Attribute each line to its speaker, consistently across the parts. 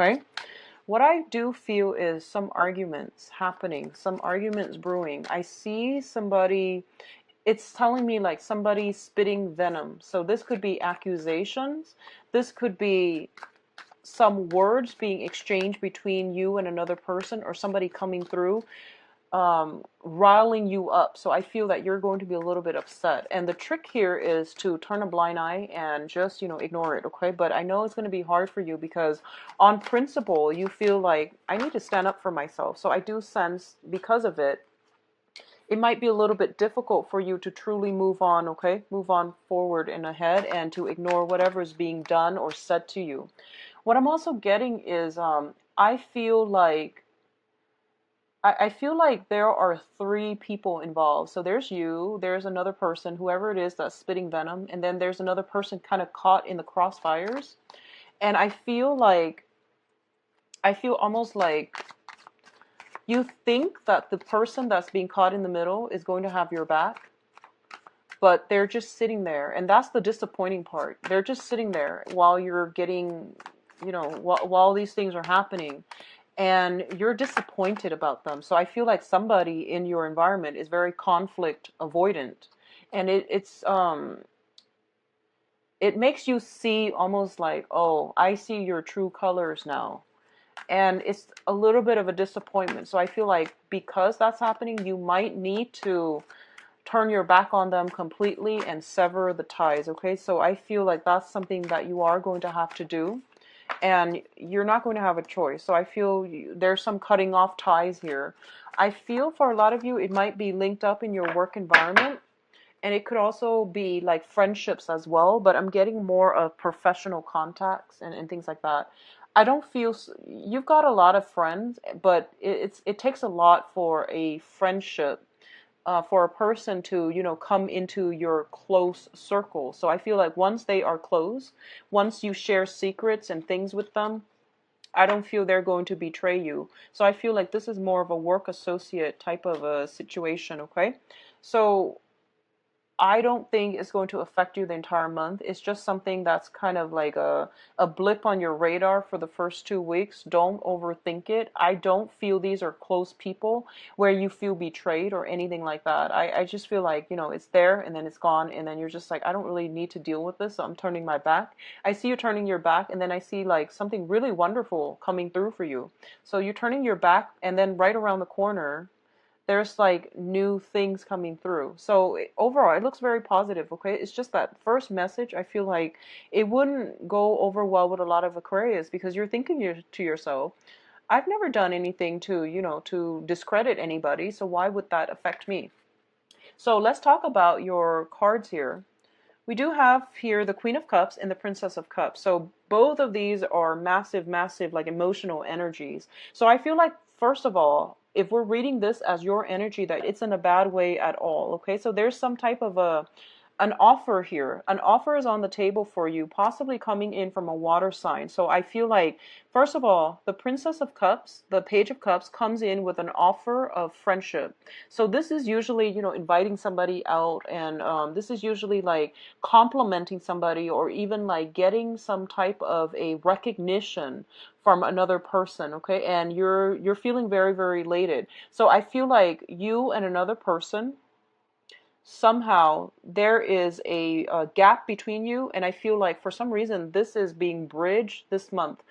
Speaker 1: Okay? What I do feel is some arguments happening, some arguments brewing. I see somebody, it's telling me like somebody spitting venom. So this could be accusations. This could be some words being exchanged between you and another person, or somebody coming through riling you up. So I feel that you're going to be a little bit upset. And the trick here is to turn a blind eye and just, ignore it, okay? But I know it's going to be hard for you because on principle, you feel like I need to stand up for myself. So I do sense because of it, it might be a little bit difficult for you to truly move on, okay? Move on forward and ahead and to ignore whatever is being done or said to you. What I'm also getting is I feel like I feel like there are three people involved. So there's you, there's another person, whoever it is that's spitting venom, and then there's another person kind of caught in the crossfires. And I feel almost like you think that the person that's being caught in the middle is going to have your back, but they're just sitting there. And that's the disappointing part. They're just sitting there while you're getting, while these things are happening, and you're disappointed about them. So I feel like somebody in your environment is very conflict avoidant, and it makes you see almost like, oh, I see your true colors now. And it's a little bit of a disappointment. So I feel like because that's happening, you might need to turn your back on them completely and sever the ties, okay? So I feel like that's something that you are going to have to do, and you're not going to have a choice. So I feel there's some cutting off ties here. I feel for a lot of you, it might be linked up in your work environment, and it could also be like friendships as well, but I'm getting more of professional contacts and things like that. I don't feel you've got a lot of friends, but it takes a lot for a friendship, for a person to, come into your close circle. So I feel like once they are close, once you share secrets and things with them, I don't feel they're going to betray you. So I feel like this is more of a work associate type of a situation, okay? So I don't think it's going to affect you the entire month. It's just something that's kind of like a blip on your radar for the first 2 weeks. Don't overthink it. I don't feel these are close people where you feel betrayed or anything like that. I just feel like, it's there and then it's gone, and then you're just like, I don't really need to deal with this, so I'm turning my back. I see you turning your back, and then I see like something really wonderful coming through for you. So you're turning your back, and then right around the corner, there's like new things coming through. So overall, it looks very positive, okay? It's just that first message, I feel like it wouldn't go over well with a lot of Aquarius because you're thinking to yourself, I've never done anything to, to discredit anybody, so why would that affect me? So let's talk about your cards here. We do have here the Queen of Cups and the Princess of Cups. So both of these are massive, massive, like emotional energies. So I feel like, first of all, if we're reading this as your energy, that it's in a bad way at all. Okay, so there's some type of an offer here. An offer is on the table for you, possibly coming in from a water sign. So I feel like, first of all, the Princess of Cups, the Page of Cups, comes in with an offer of friendship. So this is usually, inviting somebody out, and this is usually like complimenting somebody, or even like getting some type of a recognition from another person, okay? And you're feeling very, very elated. So I feel like you and another person, somehow there is a gap between you, and I feel like for some reason this is being bridged this month.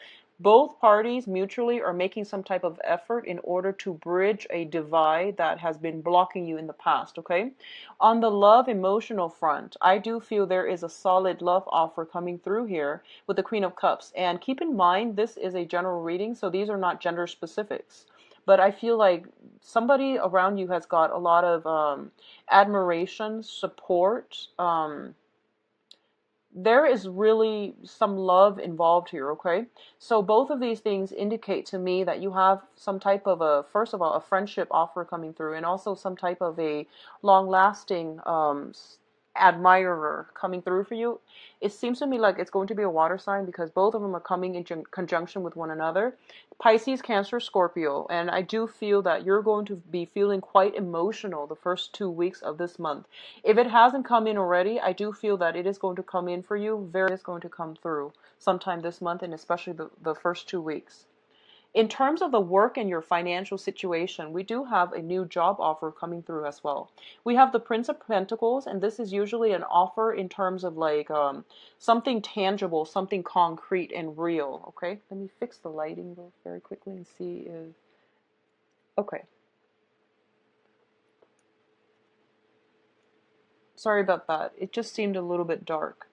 Speaker 1: Both parties mutually are making some type of effort in order to bridge a divide that has been blocking you in the past, okay? On the love emotional front, I do feel there is a solid love offer coming through here with the Queen of Cups. And keep in mind, this is a general reading, so these are not gender specifics. But I feel like somebody around you has got a lot of admiration, support. There is really some love involved here, okay? So both of these things indicate to me that you have some type of first of all, a friendship offer coming through, and also some type of a long-lasting admirer coming through for you. It seems to me like it's going to be a water sign because both of them are coming in conjunction with one another. Pisces, Cancer, Scorpio. And I do feel that you're going to be feeling quite emotional the first 2 weeks of this month. If it hasn't come in already, I do feel that it is going to come in for you. Very is going to come through sometime this month, and especially the first 2 weeks. In terms of the work and your financial situation, we do have a new job offer coming through as well. We have the Prince of Pentacles, and this is usually an offer in terms of like something tangible, something concrete and real. Okay, let me fix the lighting very quickly and see if. Okay. Sorry about that. It just seemed a little bit dark.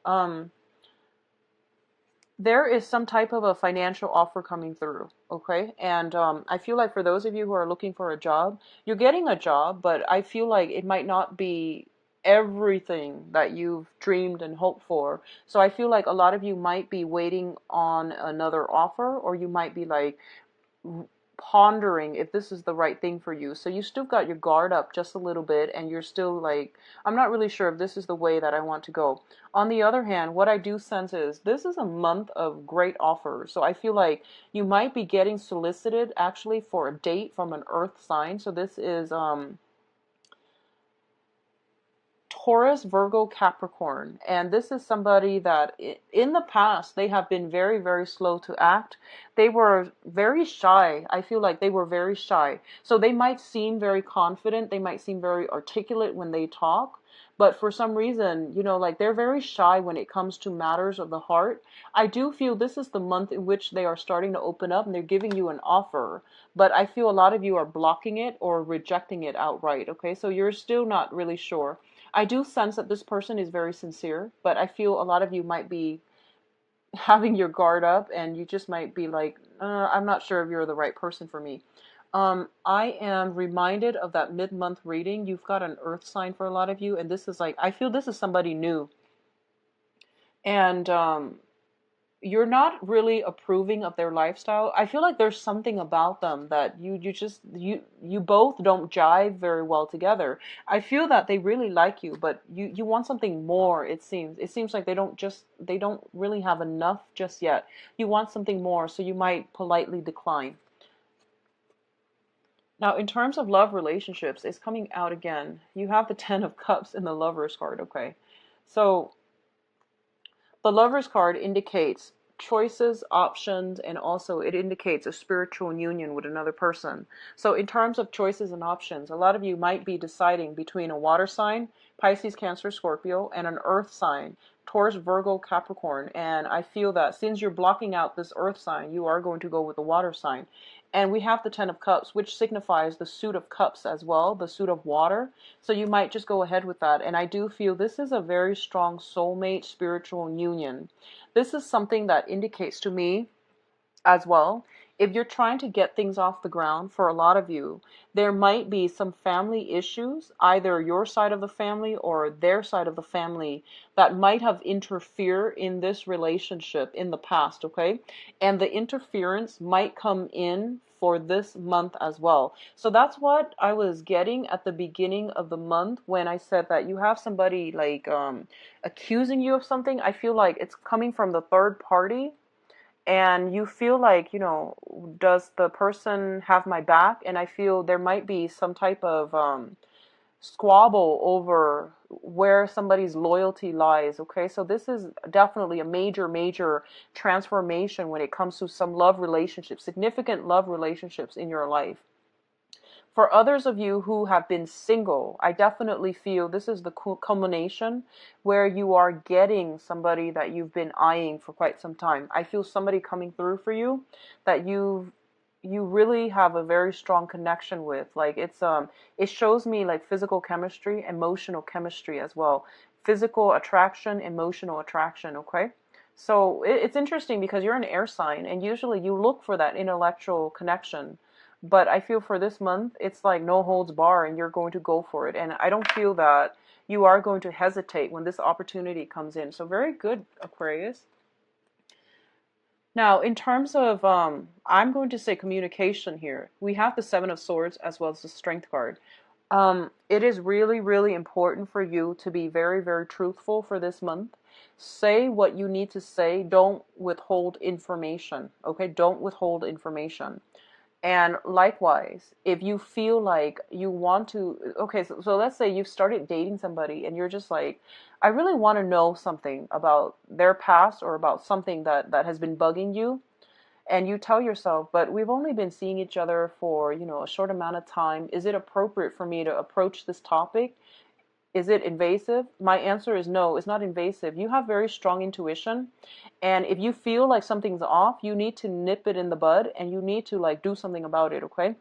Speaker 1: There is some type of a financial offer coming through, okay? And I feel like for those of you who are looking for a job, you're getting a job, but I feel like it might not be everything that you've dreamed and hoped for. So I feel like a lot of you might be waiting on another offer, or you might be like pondering if this is the right thing for you. So you still got your guard up just a little bit, and you're still like, I'm not really sure if this is the way that I want to go. On the other hand, what I do sense is this is a month of great offers. So I feel like you might be getting solicited actually for a date from an earth sign. So this is Taurus, Virgo, Capricorn. And this is somebody that in the past, they have been very, very slow to act. They were very shy. I feel like they were very shy. So they might seem very confident. They might seem very articulate when they talk. But for some reason, you know, like they're very shy when it comes to matters of the heart. I do feel this is the month in which they are starting to open up and they're giving you an offer. But I feel a lot of you are blocking it or rejecting it outright. Okay, so you're still not really sure. I do sense that this person is very sincere, but I feel a lot of you might be having your guard up and you just might be like, I'm not sure if you're the right person for me. I am reminded of that mid-month reading. You've got an earth sign for a lot of you, and this is like, I feel this is somebody new. And you're not really approving of their lifestyle. I feel like there's something about them that you both don't jive very well together. I feel that they really like you, but you want something more. It seems like they don't really have enough just yet. You want something more, so you might politely decline. Now, in terms of love relationships, it's coming out again. You have the Ten of Cups in the Lover's card, okay? So the Lover's card indicates choices, options, and also it indicates a spiritual union with another person. So in terms of choices and options, a lot of you might be deciding between a water sign, Pisces, Cancer, Scorpio, and an earth sign, Taurus, Virgo, Capricorn. And I feel that since you're blocking out this earth sign, you are going to go with the water sign. And we have the Ten of Cups, which signifies the suit of cups as well, the suit of water. So you might just go ahead with that. And I do feel this is a very strong soulmate spiritual union. This is something that indicates to me as well. If you're trying to get things off the ground, for a lot of you, there might be some family issues, either your side of the family or their side of the family, that might have interfered in this relationship in the past, okay? And the interference might come in for this month as well. So that's what I was getting at the beginning of the month when I said that you have somebody like accusing you of something. I feel like it's coming from the third party, and you feel like, you know, does the person have my back? And I feel there might be some type of squabble over where somebody's loyalty lies. Okay, so this is definitely a major, major transformation when it comes to some love relationships, significant love relationships in your life. For others of you who have been single, I definitely feel this is the culmination where you are getting somebody that you've been eyeing for quite some time. I feel somebody coming through for you that you really have a very strong connection with. Like it shows me like physical chemistry, emotional chemistry as well. Physical attraction, emotional attraction, okay? So it's interesting because you're an air sign and usually you look for that intellectual connection. But I feel for this month, it's like no holds bar and you're going to go for it. And I don't feel that you are going to hesitate when this opportunity comes in. So very good, Aquarius. Now, in terms of, I'm going to say communication here. We have the Seven of Swords as well as the Strength card. It is really, really important for you to be very, very truthful for this month. Say what you need to say. Don't withhold information. Okay? Don't withhold information. And likewise, if you feel like you want to, okay, so let's say you've started dating somebody and you're just like, I really want to know something about their past or about something that has been bugging you. And you tell yourself, but we've only been seeing each other for, a short amount of time. Is it appropriate for me to approach this topic? Is it invasive? My answer is no, it's not invasive. You have very strong intuition. And if you feel like something's off, you need to nip it in the bud and you need to like do something about it, okay?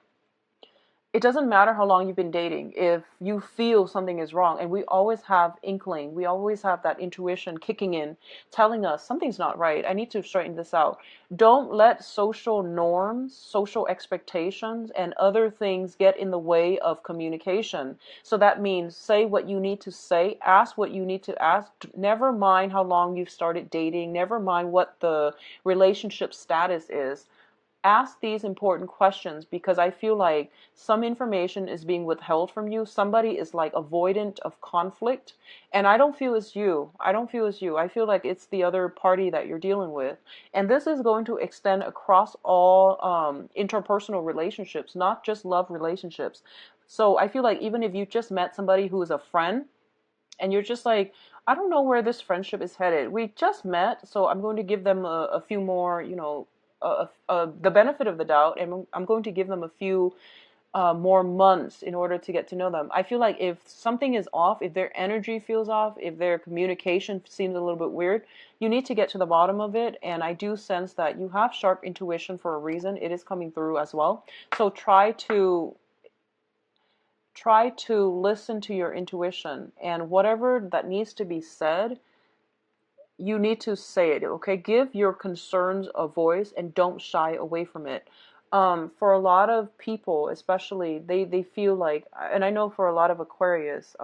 Speaker 1: It doesn't matter how long you've been dating. If you feel something is wrong, and we always have inkling, we always have that intuition kicking in, telling us something's not right. I need to straighten this out. Don't let social norms, social expectations, and other things get in the way of communication. So that means say what you need to say, ask what you need to ask. Never mind how long you've started dating, never mind what the relationship status is. Ask these important questions because I feel like some information is being withheld from you. Somebody is like avoidant of conflict. And I don't feel it's you. I don't feel it's you. I feel like it's the other party that you're dealing with. And this is going to extend across all interpersonal relationships, not just love relationships. So I feel like even if you just met somebody who is a friend and you're just like, I don't know where this friendship is headed. We just met, so I'm going to give them a few more, the benefit of the doubt, and I'm going to give them a few more months in order to get to know them. I feel like if something is off, if their energy feels off, if their communication seems a little bit weird, you need to get to the bottom of it. And I do sense that you have sharp intuition for a reason. It is coming through as well. So try to listen to your intuition, and whatever that needs to be said, you need to say it, okay? Give your concerns a voice and don't shy away from it. For a lot of people, especially, they feel like, and I know for a lot of Aquarius,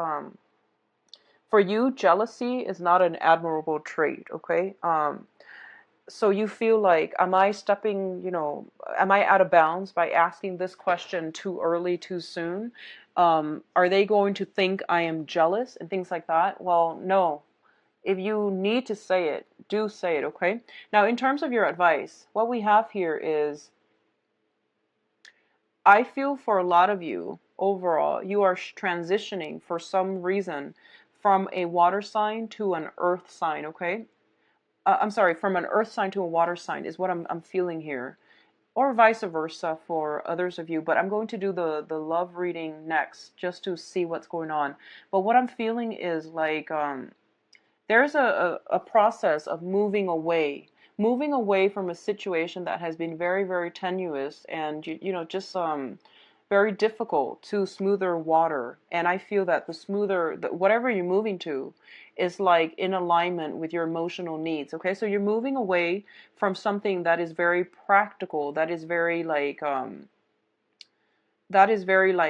Speaker 1: for you, jealousy is not an admirable trait, okay? So you feel like, am I out of bounds by asking this question too early, too soon? Are they going to think I am jealous and things like that? Well, no. If you need to say it, do say it, okay? Now, in terms of your advice, what we have here is, I feel for a lot of you, overall, you are transitioning for some reason from a water sign to an earth sign, okay? I'm sorry, from an earth sign to a water sign is what I'm feeling here. Or vice versa for others of you, but I'm going to do the love reading next just to see what's going on. But what I'm feeling is like, there's a process of moving away from a situation that has been very, very tenuous and, just very difficult to smoother water. And I feel that whatever you're moving to is like in alignment with your emotional needs. Okay. So you're moving away from something that is very practical, that is very like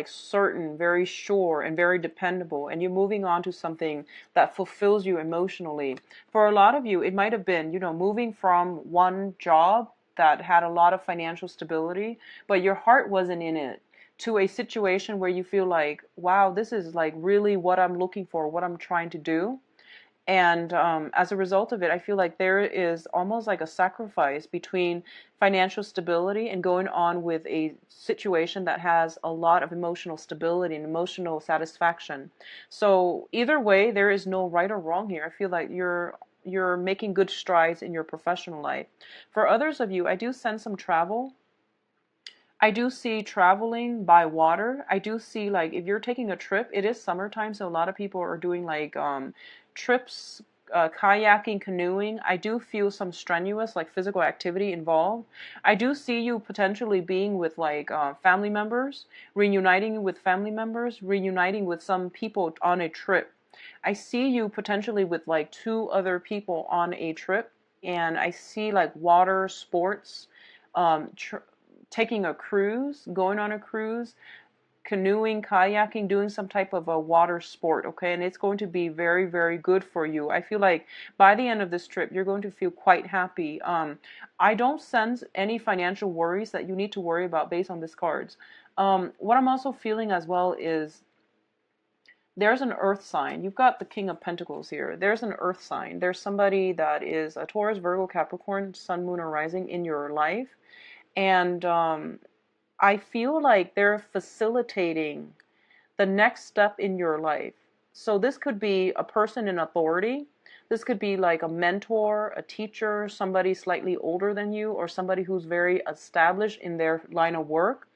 Speaker 1: certain, very sure, and very dependable. And you're moving on to something that fulfills you emotionally. For a lot of you, it might have been, moving from one job that had a lot of financial stability, but your heart wasn't in it, to a situation where you feel like, wow, this is like really what I'm looking for, what I'm trying to do. And as a result of it, I feel like there is almost like a sacrifice between financial stability and going on with a situation that has a lot of emotional stability and emotional satisfaction. So either way, there is no right or wrong here. I feel like you're making good strides in your professional life. For others of you, I do sense some travel. I do see traveling by water. I do see, like, if you're taking a trip, it is summertime, so a lot of people are doing like trips, kayaking, canoeing. I do feel some strenuous, like, physical activity involved. I do see you potentially being with like family members, reuniting with family members, reuniting with some people on a trip. I see you potentially with like two other people on a trip, and I see like water sports, taking a cruise, going on a cruise, canoeing, kayaking, doing some type of a water sport, okay? And it's going to be very, very good for you. I feel like by the end of this trip, you're going to feel quite happy. I don't sense any financial worries that you need to worry about based on these cards. What I'm also feeling as well is there's an earth sign. You've got the King of Pentacles here. There's an earth sign. There's somebody that is a Taurus, Virgo, Capricorn, Sun, Moon, or Rising in your life. And I feel like they're facilitating the next step in your life. So this could be a person in authority. This could be like a mentor, a teacher, somebody slightly older than you, or somebody who's very established in their line of work.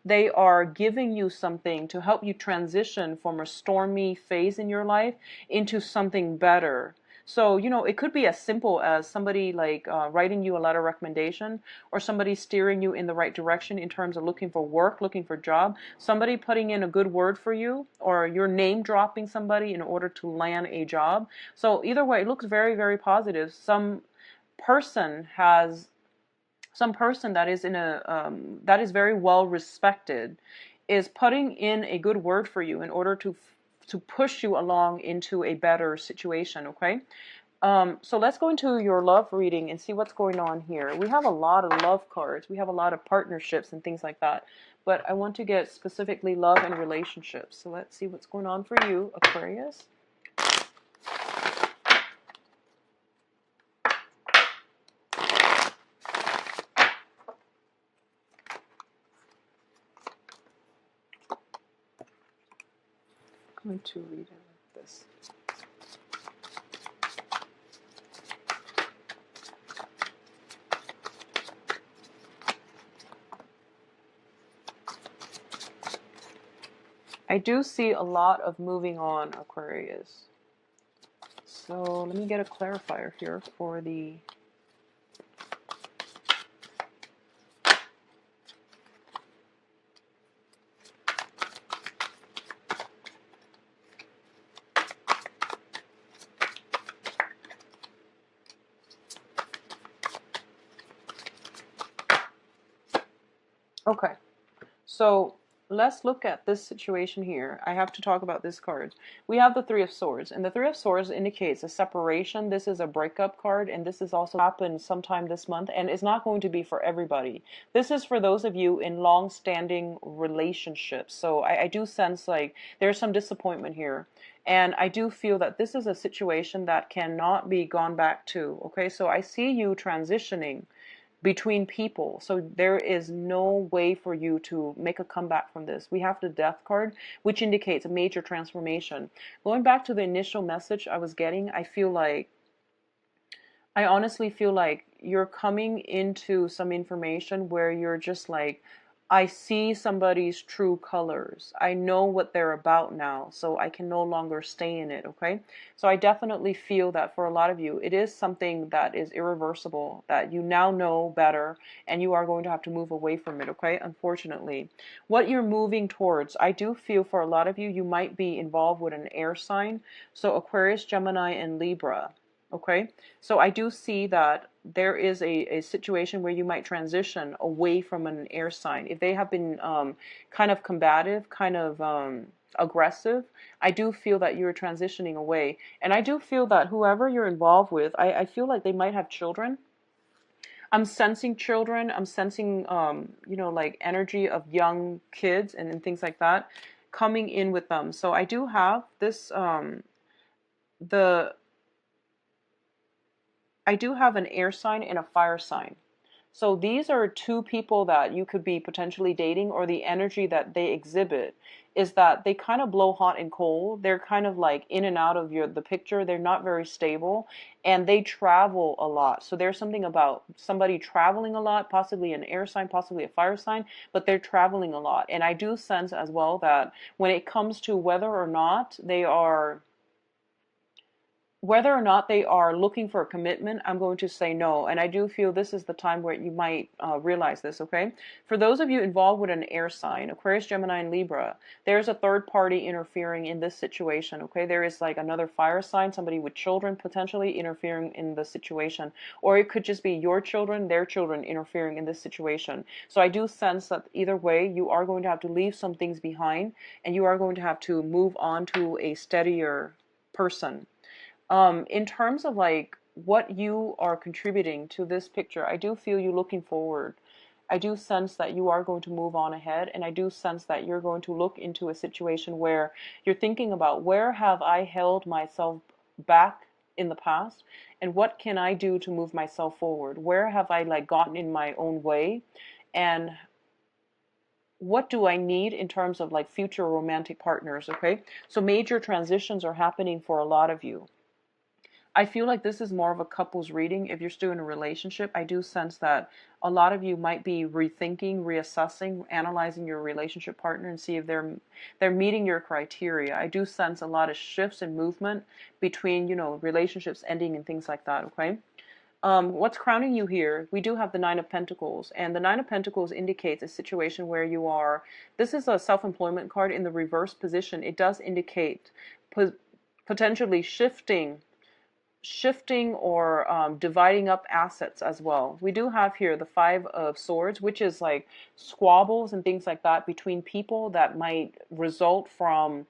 Speaker 1: They are giving you something to help you transition from a stormy phase in your life into something better. So, you know, it could be as simple as somebody like writing you a letter of recommendation, or somebody steering you in the right direction in terms of looking for work, looking for a job, somebody putting in a good word for you, or you're name dropping somebody in order to land a job. So either way, it looks very, very positive. Person has some person that is in a that is very well respected is putting in a good word for you in order to push you along into a better situation. Okay, so let's go into your love reading and see what's going on here. We have a lot of love cards. We have a lot of partnerships and things like that, but I want to get specifically love and relationships. So let's see what's going on for you, Aquarius. I'm going to read it like this. I do see a lot of moving on, Aquarius. So let me get a clarifier here for the okay. So let's look at this situation here. I have to talk about this card. We have the Three of Swords, and the Three of Swords indicates a separation. This is a breakup card, and this is also happened sometime this month, and it's not going to be for everybody. This is for those of you in long-standing relationships. So I do sense like there's some disappointment here. And I do feel that this is a situation that cannot be gone back to. Okay, so I see you transitioning between people. So there is no way for you to make a comeback from this. We have the Death card, which indicates a major transformation. Going back to the initial message I was getting, I honestly feel like you're coming into some information where you're just like, I see somebody's true colors. I know what they're about now, so I can no longer stay in it, okay? So I definitely feel that for a lot of you, it is something that is irreversible, that you now know better, and you are going to have to move away from it, okay? Unfortunately. What you're moving towards, I do feel for a lot of you, you might be involved with an air sign. So Aquarius, Gemini, and Libra. Okay, so I do see that there is a situation where you might transition away from an air sign. If they have been kind of combative, kind of aggressive, I do feel that you're transitioning away. And I do feel that whoever you're involved with, I feel like they might have children. I'm sensing children. I'm sensing, you know, like energy of young kids and things like that coming in with them. So I do have this, I do have an air sign and a fire sign. So these are two people that you could be potentially dating, or the energy that they exhibit is that they kind of blow hot and cold. They're kind of like in and out of the picture. They're not very stable, and they travel a lot. So there's something about somebody traveling a lot, possibly an air sign, possibly a fire sign, but they're traveling a lot. And I do sense as well that when it comes to whether or not they are looking for a commitment, I'm going to say no. And I do feel this is the time where you might realize this, okay? For those of you involved with an air sign, Aquarius, Gemini, and Libra, there's a third party interfering in this situation, okay? There is like another fire sign, somebody with children potentially interfering in the situation. Or it could just be your children, their children interfering in this situation. So I do sense that either way, you are going to have to leave some things behind, and you are going to have to move on to a steadier person. In terms of like what you are contributing to this picture, I do feel you looking forward. I do sense that you are going to move on ahead, and I do sense that you're going to look into a situation where you're thinking about, where have I held myself back in the past, and what can I do to move myself forward? Where have I like gotten in my own way, and what do I need in terms of like future romantic partners? Okay, so major transitions are happening for a lot of you. I feel like this is more of a couples reading. If you're still in a relationship, I do sense that a lot of you might be rethinking, reassessing, analyzing your relationship partner and see if they're meeting your criteria. I do sense a lot of shifts and movement between, you know, relationships ending and things like that, okay? What's crowning you here? We do have the Nine of Pentacles, and the Nine of Pentacles indicates a situation where you are, this is a self-employment card in the reverse position. It does indicate potentially shifting or dividing up assets as well. We do have here the Five of Swords, which is like squabbles and things like that between people that might result from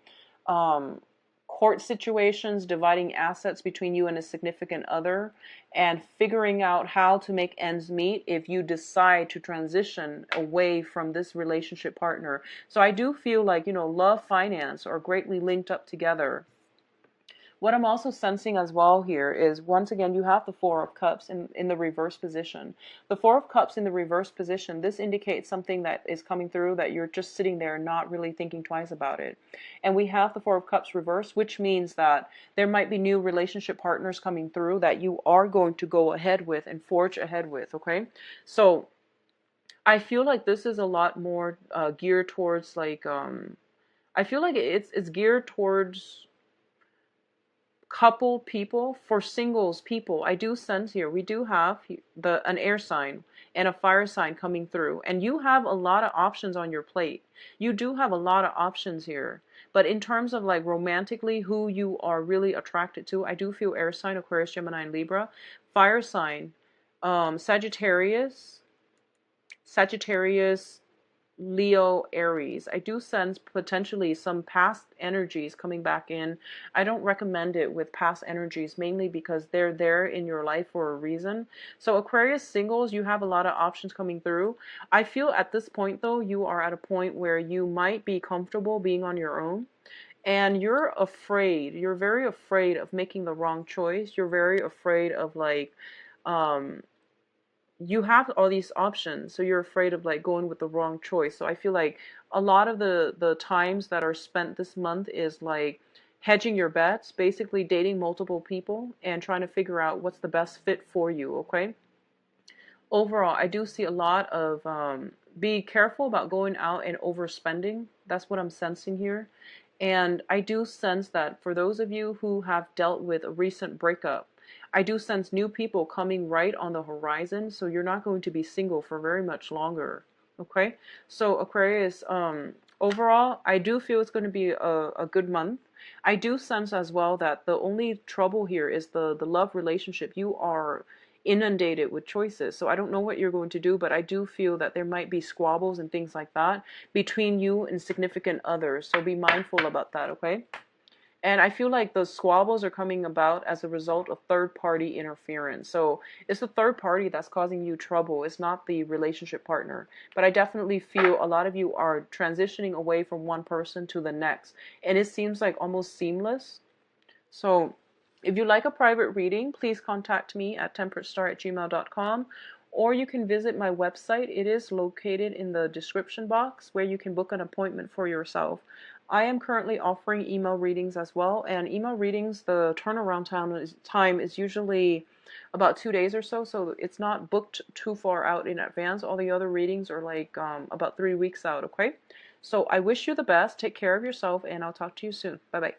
Speaker 1: court situations, dividing assets between you and a significant other, and figuring out how to make ends meet if you decide to transition away from this relationship partner. So I do feel like, you know, love, finance are greatly linked up together. What I'm also sensing as well here is, once again, you have the Four of Cups in the reverse position. The Four of Cups in the reverse position, this indicates something that is coming through that you're just sitting there not really thinking twice about it. And we have the Four of Cups reverse, which means that there might be new relationship partners coming through that you are going to go ahead with and forge ahead with, okay? So I feel like this is a lot more geared towards like, I feel like it's geared towards couple people. For singles people, I do sense here we do have an air sign and a fire sign coming through, and you have a lot of options on your plate. You do have a lot of options here, but in terms of like romantically who you are really attracted to, I do feel air sign, Aquarius, Gemini, and Libra. Fire sign, Sagittarius, Leo, Aries. I do sense potentially some past energies coming back in. I don't recommend it with past energies, mainly because they're there in your life for a reason. So Aquarius singles, you have a lot of options coming through. I feel at this point though, you are at a point where you might be comfortable being on your own. And you're afraid, you're very afraid of making the wrong choice. You're very afraid of like, you have all these options, so you're afraid of like going with the wrong choice. So I feel like a lot of the times that are spent this month is like hedging your bets, basically dating multiple people and trying to figure out what's the best fit for you, okay? Overall, I do see a lot of be careful about going out and overspending. That's what I'm sensing here. And I do sense that for those of you who have dealt with a recent breakup, I do sense new people coming right on the horizon, so you're not going to be single for very much longer. Okay? So Aquarius, overall, I do feel it's going to be a good month. I do sense as well that the only trouble here is the love relationship. You are inundated with choices. So I don't know what you're going to do, but I do feel that there might be squabbles and things like that between you and significant others. So be mindful about that, okay? And I feel like those squabbles are coming about as a result of third-party interference. So it's the third party that's causing you trouble. It's not the relationship partner. But I definitely feel a lot of you are transitioning away from one person to the next. And it seems like almost seamless. So if you like a private reading, please contact me at temperatestar@gmail.com, or you can visit my website. It is located in the description box where you can book an appointment for yourself. I am currently offering email readings as well, and email readings, the turnaround time is usually about 2 days or so, so it's not booked too far out in advance. All the other readings are like about 3 weeks out, okay? So I wish you the best. Take care of yourself, and I'll talk to you soon. Bye-bye.